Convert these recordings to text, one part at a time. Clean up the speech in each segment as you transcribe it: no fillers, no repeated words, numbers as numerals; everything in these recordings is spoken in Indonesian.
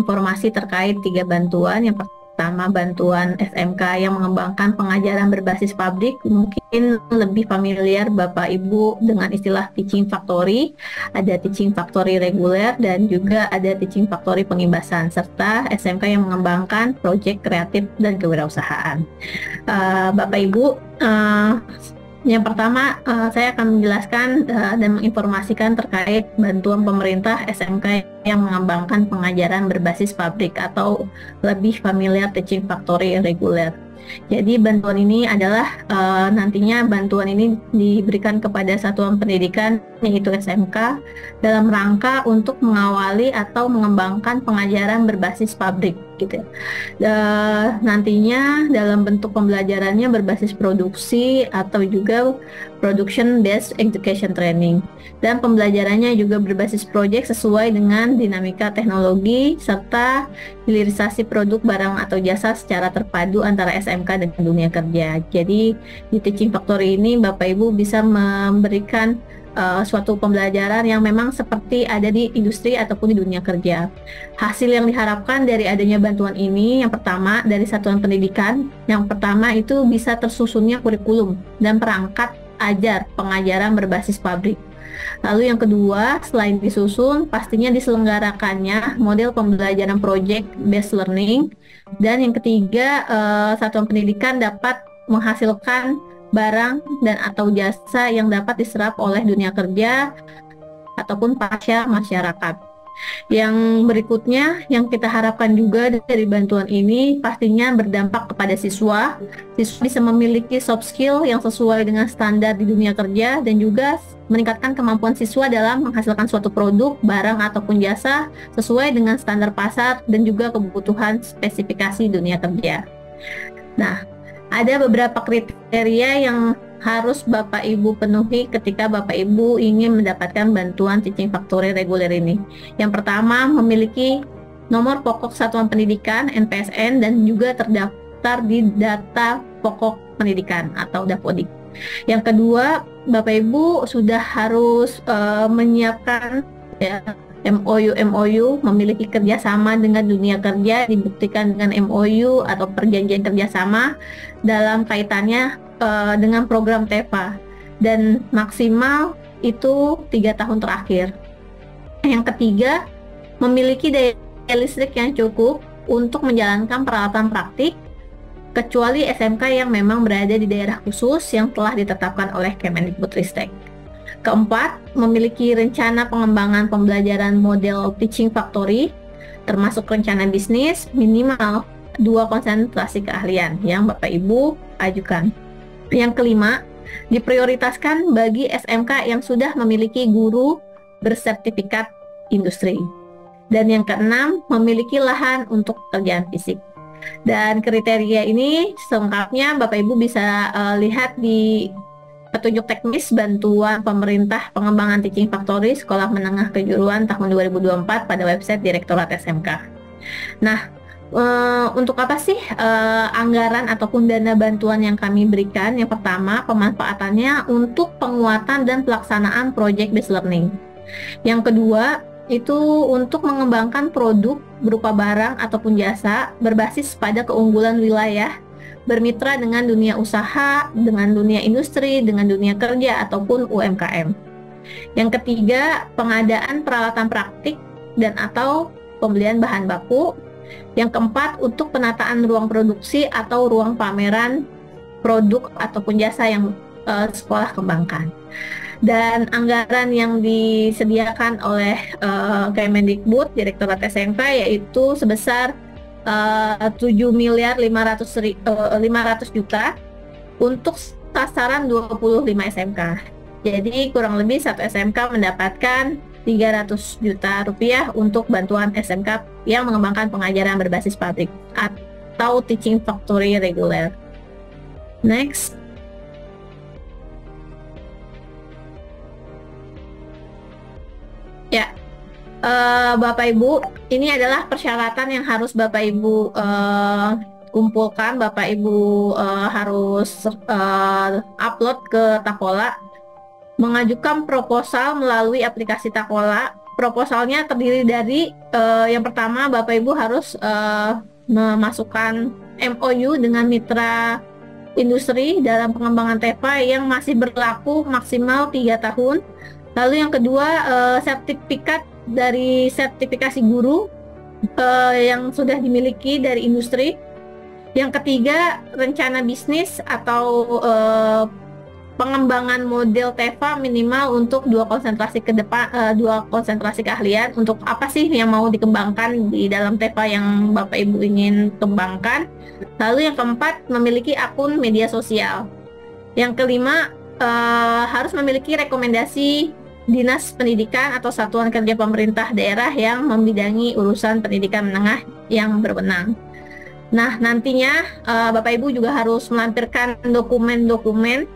informasi terkait 3 bantuan. Yang pertama, bantuan SMK yang mengembangkan pengajaran berbasis pabrik. Mungkin lebih familiar Bapak Ibu dengan istilah teaching factory. Ada teaching factory reguler dan juga ada teaching factory pengimbasan, serta SMK yang mengembangkan proyek kreatif dan kewirausahaan. Bapak Ibu, yang pertama, saya akan menjelaskan dan menginformasikan terkait bantuan pemerintah SMK yang mengembangkan pengajaran berbasis pabrik atau lebih familiar teaching factory reguler. Jadi bantuan ini adalah nantinya bantuan ini diberikan kepada satuan pendidikan yaitu SMK dalam rangka untuk mengawali atau mengembangkan pengajaran berbasis pabrik gitu ya. Nantinya dalam bentuk pembelajarannya berbasis produksi atau juga production based education training, dan pembelajarannya juga berbasis proyek sesuai dengan dinamika teknologi serta hilirisasi produk barang atau jasa secara terpadu antara SMK dan dunia kerja. Jadi di Teaching Factory ini Bapak Ibu bisa memberikan suatu pembelajaran yang memang seperti ada di industri ataupun di dunia kerja. Hasil yang diharapkan dari adanya bantuan ini, yang pertama dari satuan pendidikan, yang pertama itu bisa tersusunnya kurikulum dan perangkat ajar pengajaran berbasis pabrik. Lalu yang kedua, selain disusun, pastinya diselenggarakannya model pembelajaran project based learning. Dan yang ketiga, satuan pendidikan dapat menghasilkan barang dan atau jasa yang dapat diserap oleh dunia kerja ataupun pasca masyarakat. Yang berikutnya yang kita harapkan juga dari bantuan ini pastinya berdampak kepada siswa. Siswa bisa memiliki soft skill yang sesuai dengan standar di dunia kerja dan juga meningkatkan kemampuan siswa dalam menghasilkan suatu produk, barang ataupun jasa sesuai dengan standar pasar dan juga kebutuhan spesifikasi dunia kerja. Nah, ada beberapa kriteria yang harus Bapak Ibu penuhi ketika Bapak Ibu ingin mendapatkan bantuan Teaching Factory reguler ini. Yang pertama, memiliki nomor pokok satuan pendidikan (NPSN) dan juga terdaftar di data pokok pendidikan atau Dapodik. Yang kedua, Bapak Ibu sudah harus menyiapkan ya, MOU, memiliki kerjasama dengan dunia kerja, dibuktikan dengan MOU atau perjanjian kerjasama dalam kaitannya dengan program TEPA, dan maksimal itu 3 tahun terakhir. Yang ketiga, memiliki daya listrik yang cukup untuk menjalankan peralatan praktik, kecuali SMK yang memang berada di daerah khusus yang telah ditetapkan oleh Kemendikbudristek. Keempat, memiliki rencana pengembangan pembelajaran model Teaching Factory, termasuk rencana bisnis, minimal 2 konsentrasi keahlian yang Bapak Ibu ajukan. Yang kelima, diprioritaskan bagi SMK yang sudah memiliki guru bersertifikat industri. Dan yang keenam, memiliki lahan untuk pekerjaan fisik. Dan kriteria ini selengkapnya Bapak Ibu bisa lihat di petunjuk teknis bantuan pemerintah pengembangan Teaching Factory Sekolah Menengah Kejuruan tahun 2024 pada website Direktorat SMK. Nah, untuk apa sih anggaran ataupun dana bantuan yang kami berikan? Yang pertama, pemanfaatannya untuk penguatan dan pelaksanaan project based learning. Yang kedua, itu untuk mengembangkan produk berupa barang ataupun jasa berbasis pada keunggulan wilayah, bermitra dengan dunia usaha, dengan dunia industri, dengan dunia kerja ataupun UMKM. Yang ketiga, pengadaan peralatan praktik dan atau pembelian bahan baku. Yang keempat, untuk penataan ruang produksi atau ruang pameran produk ataupun jasa yang sekolah kembangkan. Dan anggaran yang disediakan oleh Kemendikbud Direktorat SMK yaitu sebesar 7.500.000.000 untuk sasaran 25 SMK. Jadi kurang lebih satu SMK mendapatkan 300 juta rupiah untuk bantuan SMK yang mengembangkan pengajaran berbasis pabrik atau Teaching Factory reguler. Next. Ya, Bapak Ibu, ini adalah persyaratan yang harus Bapak Ibu kumpulkan. Bapak Ibu harus upload ke Takola, mengajukan proposal melalui aplikasi Takola, proposalnya terdiri dari yang pertama, Bapak Ibu harus memasukkan MOU dengan mitra industri dalam pengembangan TEFA yang masih berlaku maksimal 3 tahun. Lalu yang kedua, sertifikat dari sertifikasi guru yang sudah dimiliki dari industri. Yang ketiga, rencana bisnis atau pengembangan model TEFA minimal untuk 2 konsentrasi ke depan, 2 konsentrasi keahlian. Untuk apa sih yang mau dikembangkan di dalam TEFA yang Bapak Ibu ingin kembangkan. Lalu yang keempat, memiliki akun media sosial. Yang kelima, harus memiliki rekomendasi Dinas Pendidikan atau Satuan Kerja Pemerintah Daerah yang membidangi urusan pendidikan menengah yang berwenang. Nah, nantinya Bapak Ibu juga harus melampirkan dokumen-dokumen.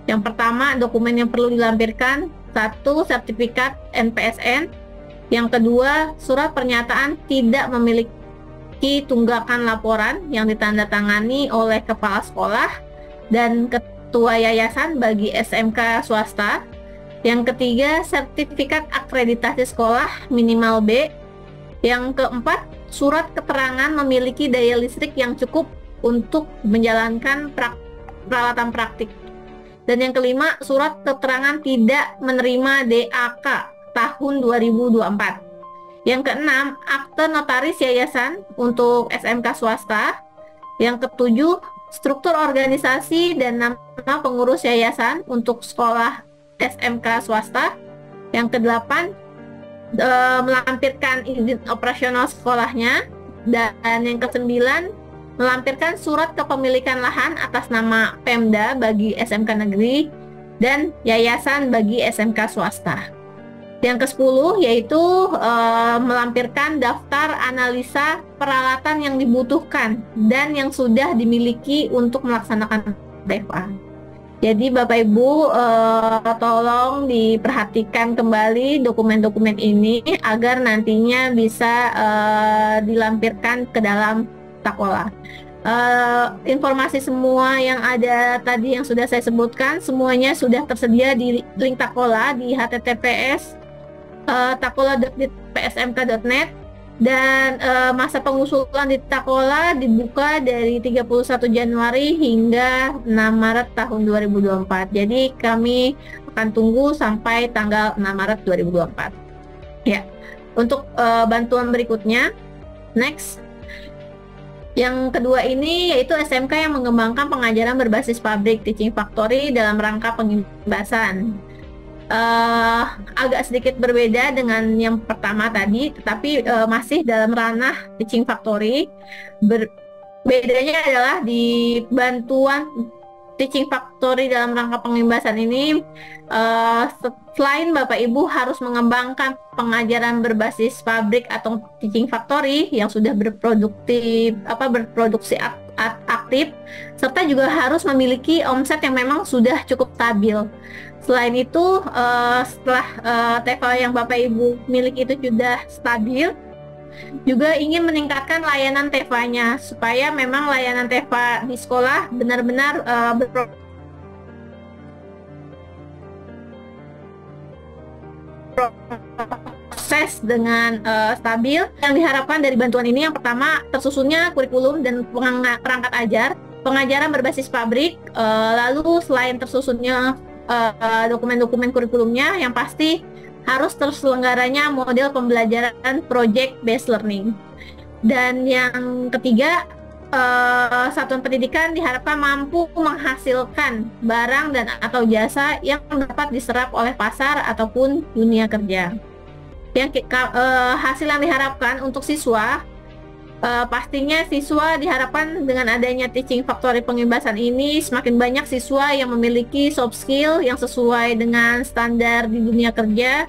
Yang pertama, dokumen yang perlu dilampirkan, 1. Sertifikat NPSN. Yang kedua, surat pernyataan tidak memiliki tunggakan laporan yang ditandatangani oleh kepala sekolah dan ketua yayasan bagi SMK swasta. Yang ketiga, sertifikat akreditasi sekolah minimal B. Yang keempat, surat keterangan memiliki daya listrik yang cukup untuk menjalankan peralatan praktik. Dan yang kelima, surat keterangan tidak menerima DAK tahun 2024. Yang keenam, akte notaris yayasan untuk SMK swasta. Yang ketujuh, struktur organisasi dan nama pengurus yayasan untuk sekolah SMK swasta. Yang kedelapan, melampirkan izin operasional sekolahnya. Dan yang kesembilan, melampirkan surat kepemilikan lahan atas nama Pemda bagi SMK negeri dan yayasan bagi SMK swasta. Yang ke-10 yaitu melampirkan daftar analisa peralatan yang dibutuhkan dan yang sudah dimiliki untuk melaksanakan TEFA. Jadi Bapak Ibu tolong diperhatikan kembali dokumen-dokumen ini agar nantinya bisa dilampirkan ke dalam Takola. Informasi semua yang ada tadi yang sudah saya sebutkan semuanya sudah tersedia di link Takola di https takola.psmk.net dan masa pengusulan di Takola dibuka dari 31 Januari hingga 6 Maret tahun 2024. Jadi kami akan tunggu sampai tanggal 6 Maret 2024. Ya. Untuk bantuan berikutnya, next. Yang kedua ini yaitu SMK yang mengembangkan pengajaran berbasis pabrik teaching factory dalam rangka pengimbasan. Agak sedikit berbeda dengan yang pertama tadi, tetapi masih dalam ranah teaching factory. Bedanya adalah di bantuan teaching factory dalam rangka pengimbasan ini, selain Bapak Ibu harus mengembangkan pengajaran berbasis pabrik atau teaching factory yang sudah berproduksi aktif, serta juga harus memiliki omset yang memang sudah cukup stabil. Selain itu, setelah TEFA yang Bapak Ibu miliki itu sudah stabil, juga ingin meningkatkan layanan TEFA-nya supaya memang layanan TEFA di sekolah benar-benar berproses dengan stabil. Yang diharapkan dari bantuan ini yang pertama, tersusunnya kurikulum dan perangkat ajar, pengajaran berbasis pabrik, lalu selain tersusunnya dokumen-dokumen kurikulumnya, yang pasti harus terselenggaranya model pembelajaran project based learning. Dan yang ketiga, satuan pendidikan diharapkan mampu menghasilkan barang dan atau jasa yang dapat diserap oleh pasar ataupun dunia kerja. Yang hasil yang diharapkan untuk siswa, pastinya siswa diharapkan dengan adanya teaching factory pengimbasan ini semakin banyak siswa yang memiliki soft skill yang sesuai dengan standar di dunia kerja,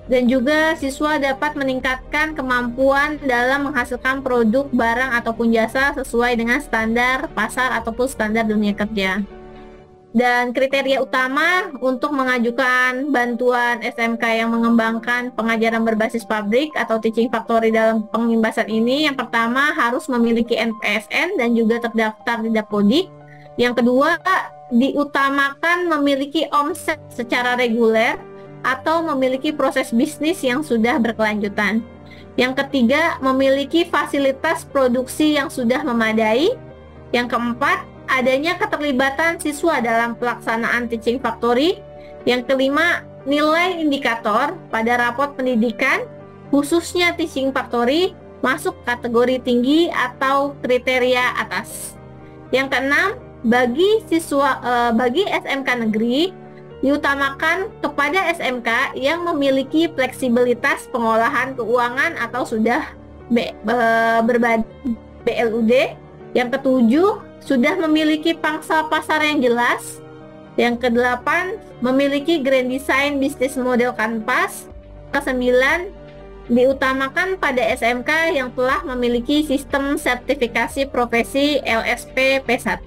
dan juga siswa dapat meningkatkan kemampuan dalam menghasilkan produk, barang ataupun jasa sesuai dengan standar pasar ataupun standar dunia kerja. Dan kriteria utama untuk mengajukan bantuan SMK yang mengembangkan pengajaran berbasis pabrik atau teaching factory dalam pengimbasan ini, yang pertama harus memiliki NPSN dan juga terdaftar di Dapodik. Yang kedua, diutamakan memiliki omset secara reguler atau memiliki proses bisnis yang sudah berkelanjutan. Yang ketiga, memiliki fasilitas produksi yang sudah memadai. Yang keempat, adanya keterlibatan siswa dalam pelaksanaan teaching factory. Yang kelima, nilai indikator pada rapot pendidikan, khususnya teaching factory, masuk kategori tinggi atau kriteria atas. Yang keenam, bagi SMK negeri, diutamakan kepada SMK yang memiliki fleksibilitas pengolahan keuangan atau sudah berbadan BLUD. Yang ketujuh, sudah memiliki pangsa pasar yang jelas. Yang kedelapan, memiliki grand design bisnis model kanvas. Kesembilan, diutamakan pada SMK yang telah memiliki sistem sertifikasi profesi LSP P1.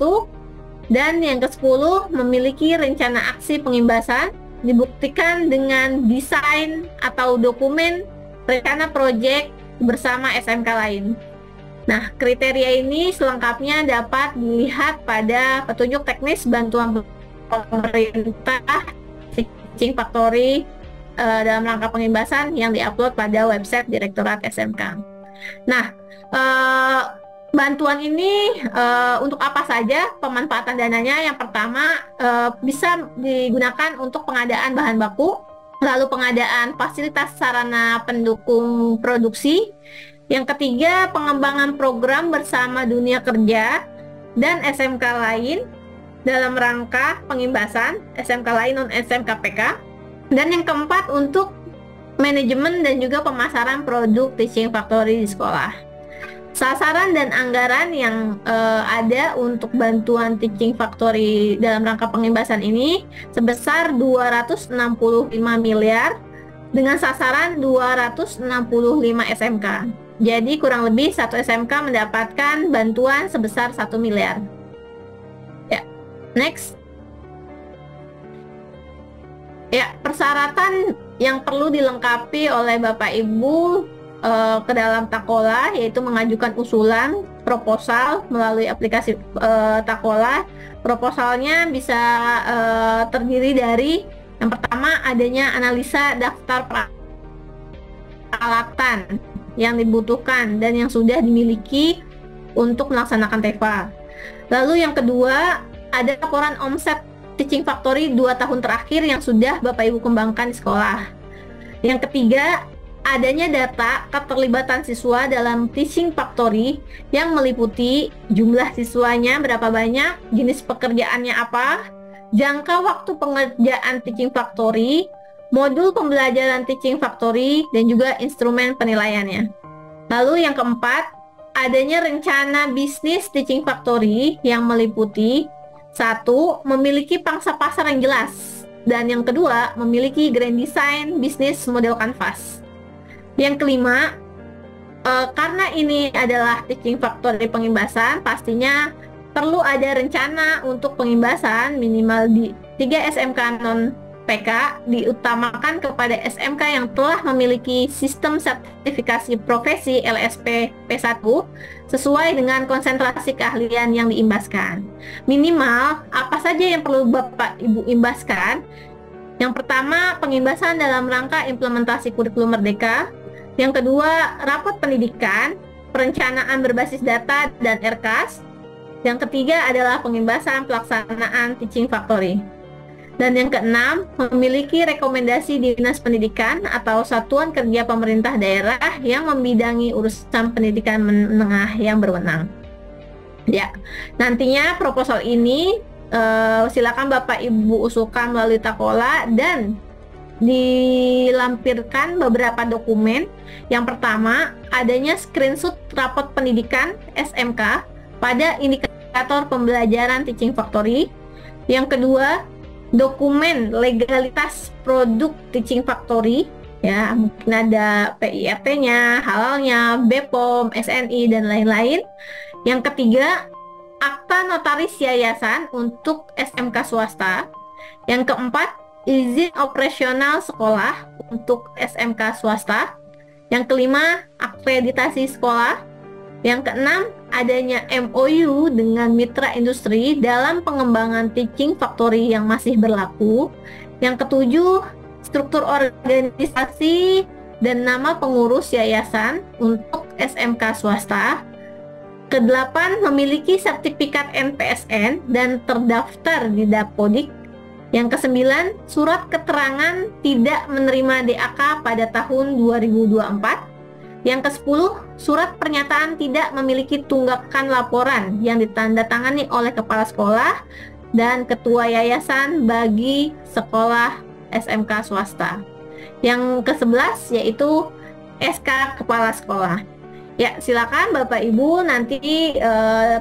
Dan yang ke-10, memiliki rencana aksi pengimbasan, dibuktikan dengan desain atau dokumen rencana proyek bersama SMK lain. Nah, kriteria ini selengkapnya dapat dilihat pada petunjuk teknis bantuan pemerintah Teaching Factory dalam rangka pengimbasan yang diupload pada website Direktorat SMK. Nah, bantuan ini untuk apa saja pemanfaatan dananya? Yang pertama, bisa digunakan untuk pengadaan bahan baku, lalu pengadaan fasilitas sarana pendukung produksi. Yang ketiga, pengembangan program bersama dunia kerja dan SMK lain dalam rangka pengimbasan, SMK lain non SMK PK. Dan yang keempat, untuk manajemen dan juga pemasaran produk teaching factory di sekolah. Sasaran dan anggaran yang ada untuk bantuan teaching factory dalam rangka pengimbasan ini sebesar 265 miliar dengan sasaran 265 SMK. Jadi kurang lebih satu SMK mendapatkan bantuan sebesar 1 miliar. Ya, next. Ya, persyaratan yang perlu dilengkapi oleh Bapak Ibu ke dalam Takola yaitu mengajukan usulan proposal melalui aplikasi Takola. Proposalnya bisa terdiri dari yang pertama, adanya analisa daftar peralatan yang dibutuhkan dan yang sudah dimiliki untuk melaksanakan TEFA. Lalu yang kedua, ada laporan omset teaching factory 2 tahun terakhir yang sudah Bapak Ibu kembangkan di sekolah. Yang ketiga, adanya data keterlibatan siswa dalam teaching factory yang meliputi jumlah siswanya berapa banyak, jenis pekerjaannya apa, jangka waktu pengerjaan teaching factory, modul pembelajaran teaching factory, dan juga instrumen penilaiannya. Lalu yang keempat, adanya rencana bisnis teaching factory yang meliputi satu, memiliki pangsa pasar yang jelas, dan yang kedua, memiliki grand design bisnis model kanvas. Yang kelima, karena ini adalah teaching factory pengimbasan, pastinya perlu ada rencana untuk pengimbasan minimal di 3 SMK non PK, diutamakan kepada SMK yang telah memiliki sistem sertifikasi profesi LSP P1 sesuai dengan konsentrasi keahlian yang diimbaskan. Minimal apa saja yang perlu Bapak Ibu imbaskan? Yang pertama, pengimbasan dalam rangka implementasi kurikulum Merdeka. Yang kedua, rapot pendidikan, perencanaan berbasis data dan RKAS. Yang ketiga adalah pengimbasan pelaksanaan teaching factory. Dan yang keenam, memiliki rekomendasi Dinas Pendidikan atau Satuan Kerja Pemerintah Daerah yang membidangi urusan pendidikan menengah yang berwenang. Ya, nantinya proposal ini silakan Bapak Ibu usulkan melalui Takola dan dilampirkan beberapa dokumen. Yang pertama, adanya screenshot rapot pendidikan SMK pada indikator pembelajaran teaching factory. Yang kedua, dokumen legalitas produk teaching factory, ya mungkin ada PIRT-nya, halalnya, BPOM, SNI, dan lain-lain. Yang ketiga, akta notaris yayasan untuk SMK swasta. Yang keempat, izin operasional sekolah untuk SMK swasta. Yang kelima, akreditasi sekolah. Yang keenam, adanya MOU dengan mitra industri dalam pengembangan teaching factory yang masih berlaku. Yang ketujuh, struktur organisasi dan nama pengurus yayasan untuk SMK swasta. Kedelapan, memiliki sertifikat NPSN dan terdaftar di Dapodik. Yang kesembilan, surat keterangan tidak menerima DAK pada tahun 2024. Yang kesepuluh, surat pernyataan tidak memiliki tunggakan laporan yang ditandatangani oleh kepala sekolah dan ketua yayasan bagi sekolah SMK swasta. Yang ke-11 yaitu SK kepala sekolah. Ya, silakan Bapak Ibu nanti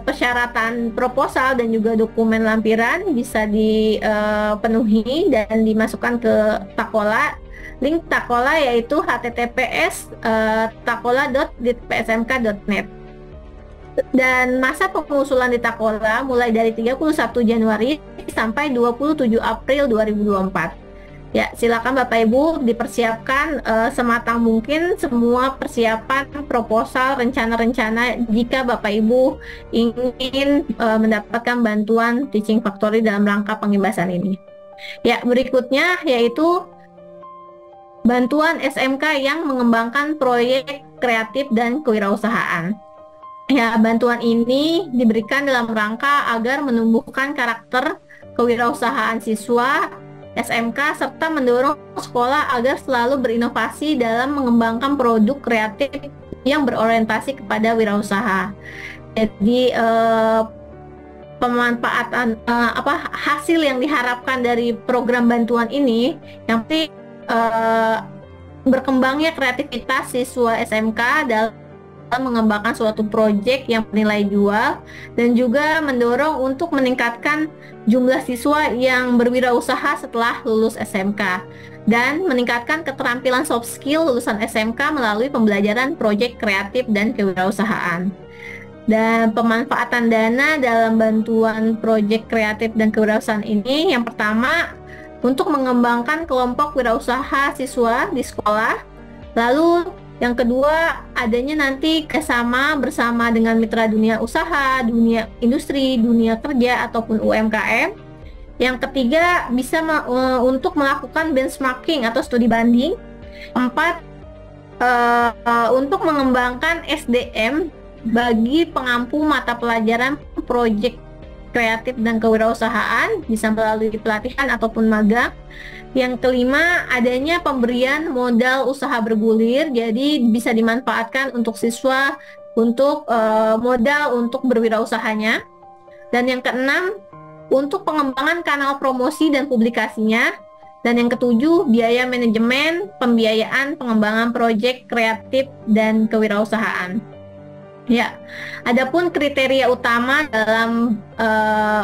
persyaratan proposal dan juga dokumen lampiran bisa dipenuhi dan dimasukkan ke Takola. Link Takola yaitu https://takola.ditpsmk.net. Dan masa pengusulan di Takola mulai dari 31 Januari sampai 27 April 2024. Ya, silakan Bapak Ibu dipersiapkan sematang mungkin semua persiapan proposal, rencana-rencana jika Bapak Ibu ingin mendapatkan bantuan Teaching Factory dalam rangka pengibasan ini. Ya, berikutnya yaitu bantuan SMK yang mengembangkan proyek kreatif dan kewirausahaan. Ya, bantuan ini diberikan dalam rangka agar menumbuhkan karakter kewirausahaan siswa SMK serta mendorong sekolah agar selalu berinovasi dalam mengembangkan produk kreatif yang berorientasi kepada wirausaha. Jadi pemanfaatan hasil yang diharapkan dari program bantuan ini yang penting berkembangnya kreativitas siswa SMK dalam mengembangkan suatu proyek yang bernilai jual dan juga mendorong untuk meningkatkan jumlah siswa yang berwirausaha setelah lulus SMK dan meningkatkan keterampilan soft skill lulusan SMK melalui pembelajaran proyek kreatif dan kewirausahaan. Dan pemanfaatan dana dalam bantuan proyek kreatif dan kewirausahaan ini yang pertama untuk mengembangkan kelompok wirausaha siswa di sekolah. Lalu yang kedua, adanya nanti kerjasama bersama dengan mitra dunia usaha, dunia industri, dunia kerja, ataupun UMKM. Yang ketiga, bisa untuk melakukan benchmarking atau studi banding. Empat, untuk mengembangkan SDM bagi pengampu mata pelajaran proyek kreatif dan kewirausahaan, bisa melalui pelatihan ataupun magang. Yang kelima, adanya pemberian modal usaha bergulir, jadi bisa dimanfaatkan untuk siswa untuk modal untuk berwirausahanya. Dan yang keenam, untuk pengembangan kanal promosi dan publikasinya. Dan yang ketujuh, biaya manajemen, pembiayaan, pengembangan proyek kreatif dan kewirausahaan. Ya, adapun kriteria utama dalam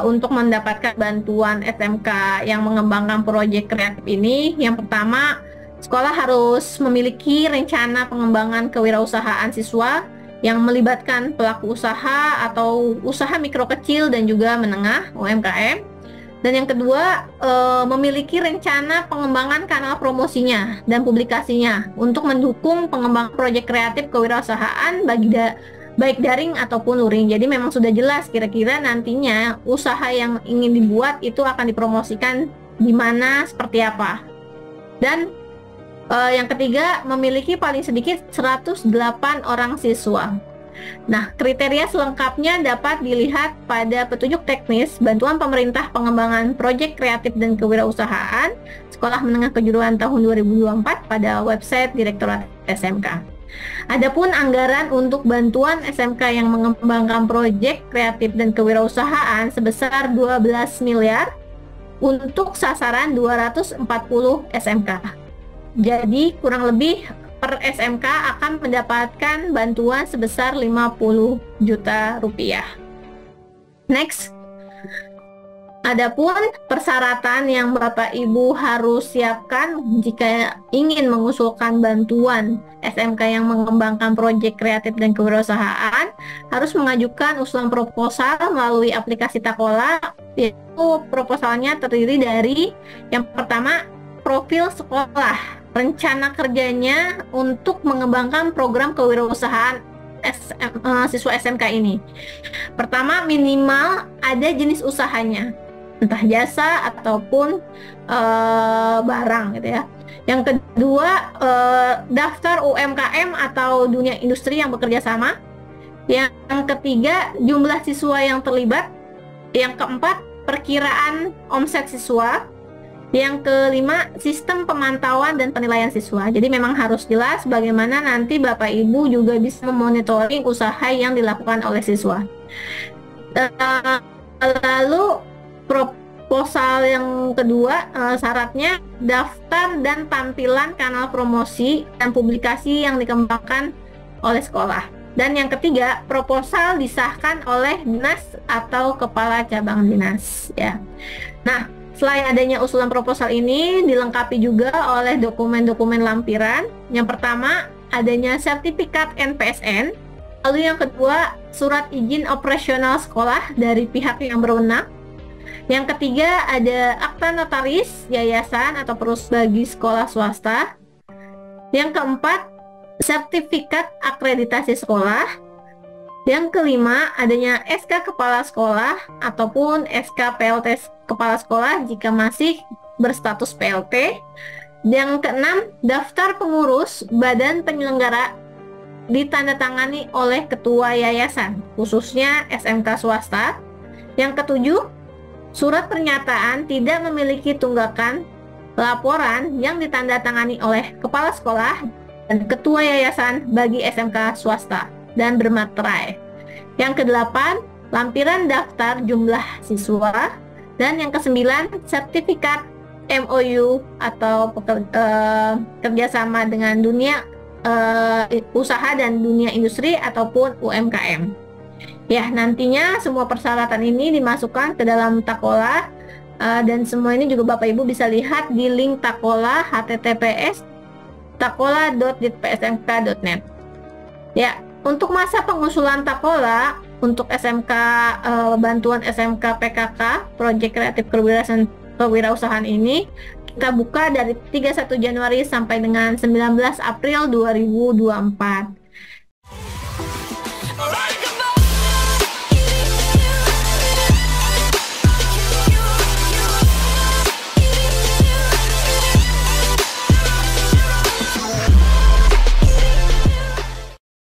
untuk mendapatkan bantuan SMK yang mengembangkan proyek kreatif ini, yang pertama, sekolah harus memiliki rencana pengembangan kewirausahaan siswa yang melibatkan pelaku usaha atau usaha mikro kecil dan juga menengah (UMKM). Dan yang kedua, memiliki rencana pengembangan kanal promosinya dan publikasinya untuk mendukung pengembangan proyek kreatif kewirausahaan baik daring ataupun luring. Jadi memang sudah jelas kira-kira nantinya usaha yang ingin dibuat itu akan dipromosikan di mana, seperti apa. Dan yang ketiga, memiliki paling sedikit 108 orang siswa. Nah, kriteria selengkapnya dapat dilihat pada petunjuk teknis bantuan pemerintah pengembangan proyek kreatif dan kewirausahaan Sekolah Menengah Kejuruan tahun 2024 pada website Direktorat SMK. Adapun anggaran untuk bantuan SMK yang mengembangkan proyek kreatif dan kewirausahaan sebesar 12 miliar untuk sasaran 240 SMK. Jadi kurang lebih per SMK akan mendapatkan bantuan sebesar 50 juta rupiah. Next. Adapun persyaratan yang Bapak Ibu harus siapkan jika ingin mengusulkan bantuan SMK yang mengembangkan proyek kreatif dan kewirausahaan, harus mengajukan usulan proposal melalui aplikasi Takola, yaitu proposalnya terdiri dari yang pertama, profil sekolah, rencana kerjanya untuk mengembangkan program kewirausahaan siswa SMK ini. Pertama, minimal ada jenis usahanya, entah jasa ataupun barang gitu ya. Yang kedua, daftar UMKM atau dunia industri yang bekerja sama. Yang ketiga, jumlah siswa yang terlibat. Yang keempat, perkiraan omset siswa. Yang kelima, sistem pemantauan dan penilaian siswa. Jadi memang harus jelas bagaimana nanti Bapak Ibu juga bisa memonitoring usaha yang dilakukan oleh siswa. Lalu proposal yang kedua, syaratnya daftar dan tampilan kanal promosi dan publikasi yang dikembangkan oleh sekolah. Dan yang ketiga, proposal disahkan oleh dinas atau kepala cabang dinas, ya. Nah, selain adanya usulan proposal ini dilengkapi juga oleh dokumen-dokumen lampiran. Yang pertama, adanya sertifikat NPSN. Lalu yang kedua, surat izin operasional sekolah dari pihak yang berwenang. Yang ketiga, ada akta notaris yayasan atau perus bagi sekolah swasta. Yang keempat, sertifikat akreditasi sekolah. Yang kelima, adanya SK Kepala Sekolah ataupun SK PLT Kepala Sekolah jika masih berstatus PLT. Yang keenam, daftar pengurus badan penyelenggara ditandatangani oleh ketua yayasan, khususnya SMK swasta. Yang ketujuh, surat pernyataan tidak memiliki tunggakan laporan yang ditandatangani oleh kepala sekolah dan ketua yayasan bagi SMK swasta dan bermaterai. Yang kedelapan, lampiran daftar jumlah siswa. Dan yang kesembilan, sertifikat MOU atau kerjasama dengan dunia usaha dan dunia industri ataupun UMKM. Ya, nantinya semua persyaratan ini dimasukkan ke dalam Takola, dan semua ini juga Bapak Ibu bisa lihat di link Takola https takola.ditpsmk.net. Ya, untuk masa pengusulan Takola untuk SMK bantuan SMK PKK Proyek Kreatif Kewirausahaan ini kita buka dari 31 Januari sampai dengan 19 April 2024.